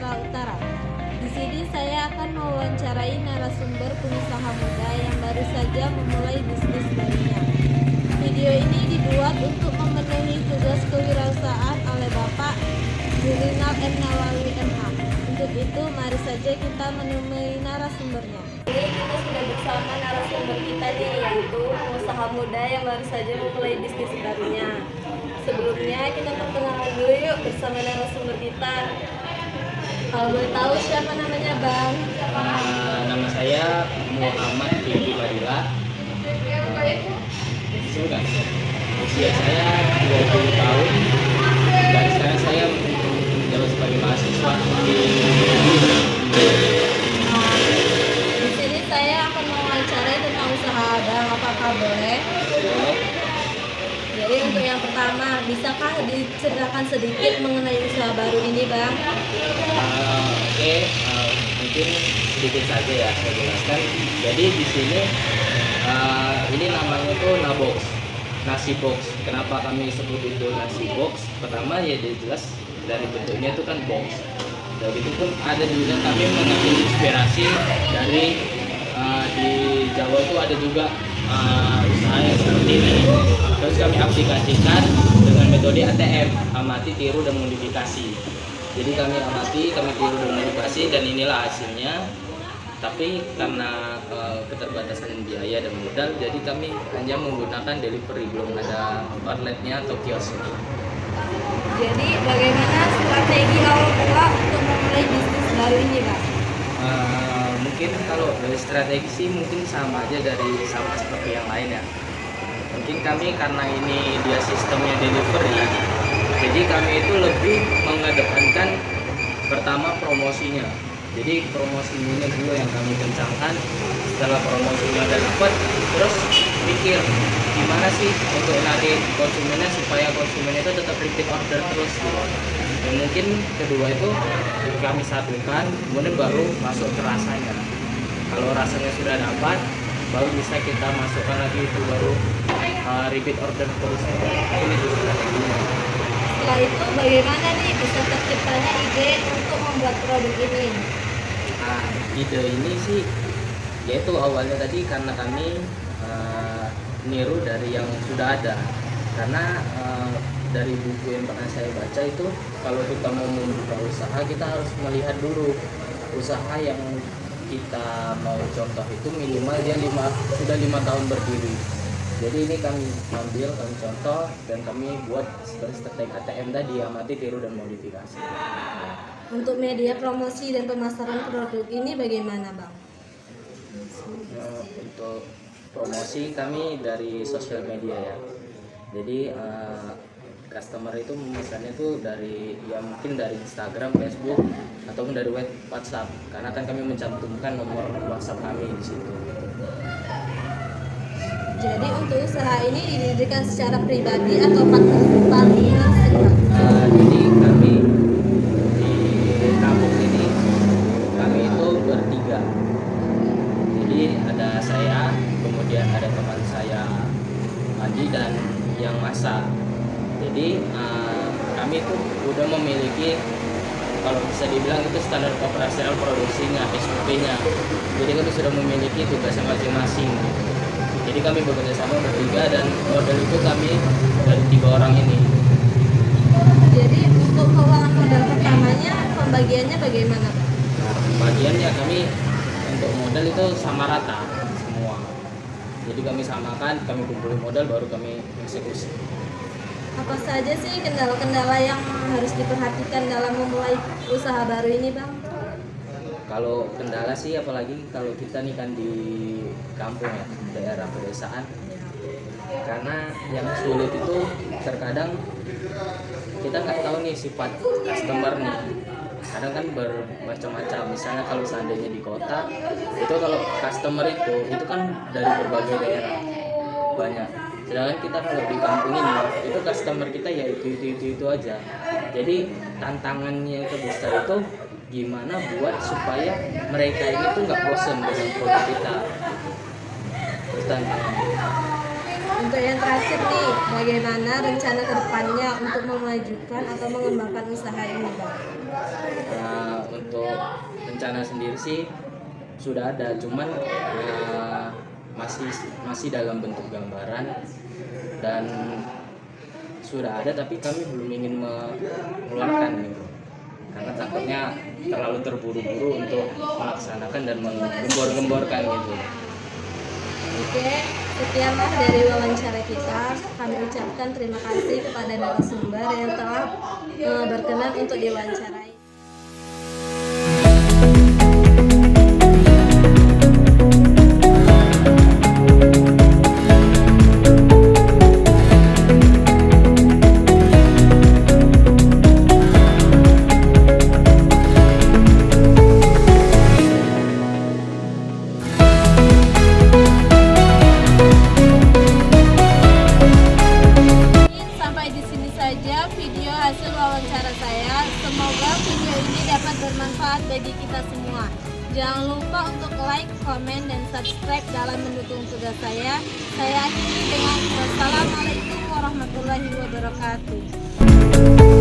Sumatera Utara. Di sini saya akan mewawancarai narasumber pengusaha muda yang baru saja memulai bisnis barunya. Video ini dibuat untuk memenuhi tugas kewirausahaan oleh Bapak Jurinal M. Nawawi MH. Untuk itu, mari saja kita menemui narasumbernya. Jadi kita sudah bersama narasumber kita nih, yaitu pengusaha muda yang baru saja memulai bisnis barunya. Sebelumnya kita perkenalan dulu yuk bersama narasumber kita. Kalau boleh tahu siapa namanya, Bang? Nama saya Muhammad Binti Badila. Sudah. Usia saya 20 tahun dan sekarang saya menjabat sebagai mahasiswa Di sini saya akan mewawancarai tentang usaha Abang. Apakah boleh? Jadi untuk yang pertama, bisakah diceritakan sedikit mengenai usaha baru ini, Bang? Mungkin sedikit saja ya saya jelaskan. Jadi di sini ini namanya tuh Nabox, nasi box. Kenapa kami sebut itu nasi box? Pertama ya jelas dari bentuknya itu kan box. Dan itu pun ada juga kami mengambil inspirasi dari di Jawa itu ada juga usaha yang seperti ini. Terus kami aplikasikan dengan metode ATM, amati, tiru, dan modifikasi. Jadi kami amati, kami tiru dan modifikasi, dan inilah hasilnya. Tapi karena keterbatasan biaya dan modal, jadi kami hanya menggunakan delivery, belum ada outletnya atau kiosnya. Jadi bagaimana strategi awal mula untuk memulai bisnis baru ini, Bang? Mungkin kalau dari strategi sih mungkin sama seperti yang lain ya. Mungkin kami karena ini dia sistemnya delivery, jadi kami itu lebih mengedepankan pertama promosinya. Jadi promosinya dulu yang kami kencangkan. Setelah promosinya udah dapat, terus mikir gimana sih untuk narik konsumennya supaya konsumennya itu tetap repeat order terus gitu. Dan mungkin kedua itu kami satukan, kemudian baru masuk ke rasanya. Kalau rasanya sudah dapat, baru bisa kita masukkan lagi itu baru repeat order terus. Ini tuh strateginya. Setelah itu bagaimana nih bisa terciptanya ide untuk membuat produk ini? Ide ini sih yaitu awalnya tadi karena kami niru dari yang sudah ada. Karena dari buku yang pernah saya baca itu, kalau kita mau membuka usaha kita harus melihat dulu usaha yang kita mau contoh itu minimal dia sudah 5 tahun berdiri. Jadi ini kami contoh dan kami buat seperti strategi ATM tadi, amati, tiru, dan modifikasi. Untuk media promosi dan pemasaran produk ini bagaimana, Bang? Untuk promosi kami dari sosial media ya. Jadi customer itu misalnya tuh dari mungkin dari Instagram, Facebook, ataupun dari web WhatsApp. Karena kan kami mencantumkan nomor WhatsApp kami di situ. Jadi untuk usaha ini didirikan secara pribadi atau partner? Jadi kami di kampung ini kami itu bertiga. Jadi ada saya, kemudian ada teman saya Adi dan yang masak. Jadi kami itu udah memiliki, kalau bisa dibilang itu standar operasional produksinya, SOP-nya. Jadi kami sudah memiliki tugasnya masing-masing. Jadi kami bekerja sama bertiga dan modal itu kami dari 3 orang ini. Jadi untuk keuangan modal pertamanya pembagiannya bagaimana, Pak? Pembagiannya kami untuk modal itu sama rata semua. Jadi kami samakan, kami kumpulin modal baru kami eksekusi. Apa saja sih kendala-kendala yang harus diperhatikan dalam memulai usaha baru ini, Bang? Kalau kendala sih apalagi kalau kita nih kan di kampung ya, daerah pedesaan. Karena yang sulit itu terkadang kita nggak tahu nih sifat customer nih. Kadang kan bermacam-macam. Misalnya kalau seandainya di kota, itu kalau customer itu kan dari berbagai daerah banyak. Sedangkan kita kalau di kampung ini, itu customer kita ya itu aja. Jadi tantangannya terbesar itu gimana buat supaya mereka ini tuh nggak bosan dengan produk kita. Terus tantangannya Untuk yang terakhir nih, bagaimana rencana kedepannya untuk memajukan atau mengembangkan usaha ini, Bang? Untuk rencana sendiri sih sudah ada, cuman masih dalam bentuk gambaran dan sudah ada, tapi kami belum ingin mengeluarkan gitu, karena takutnya terlalu terburu-buru untuk melaksanakan dan menggembor-gemborkan gitu. Oke, sekianlah dari wawancara kita. Kami ucapkan terima kasih kepada narasumber yang telah berkenan untuk diwawancarai. Sampai di sini saja video hasil wawancara saya. Semoga video ini dapat bermanfaat bagi kita semua. Jangan lupa untuk like, komen, dan subscribe dalam mendukung tugas saya. Saya akhiri dengan wassalamualaikum warahmatullahi wabarakatuh.